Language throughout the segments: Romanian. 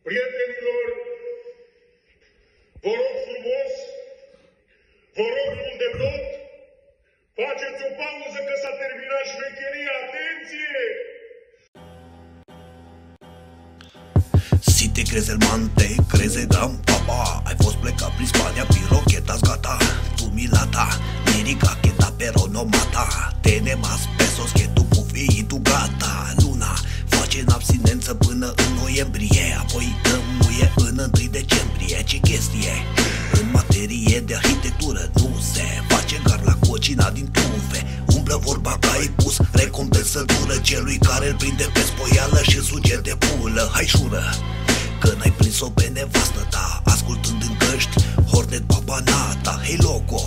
Prietenilor, vă rog frumos, vă rog mult de tot, faceți o pauză că s-a terminat șmecheria, atenție! Si te crezi el man, te crezi gran papa. Ai fost plecat prin Spania, pirochetas gata. Tu milata, lirica que da pero no mata. Tiene más pesos que tu pufi y tu gata. Luna face în abstinență până în noiembrie, apoi tămuie în 1 decembrie. Ce chestie? În materie de arhitectură nu se face gar la cocina din tufe. Umblă vorba că ai pus recompensă dură celui care îl prinde pe spoială și suge de pulă. Hai șură că n-ai prins-o pe nevastă ta, ascultând în căști Hornet Babanata. Hey loco,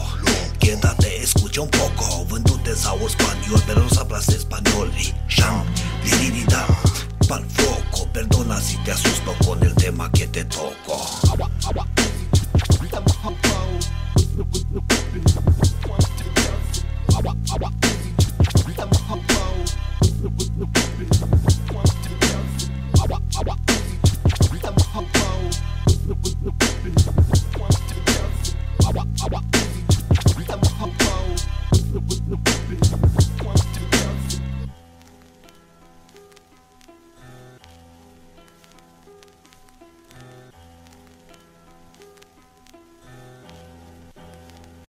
quédate, escucha un poco. Vându-te zaur spaniol, pero no sablas español. Sham, liririda, pa'l foco. Perdona si te asusto con el tema que te toco.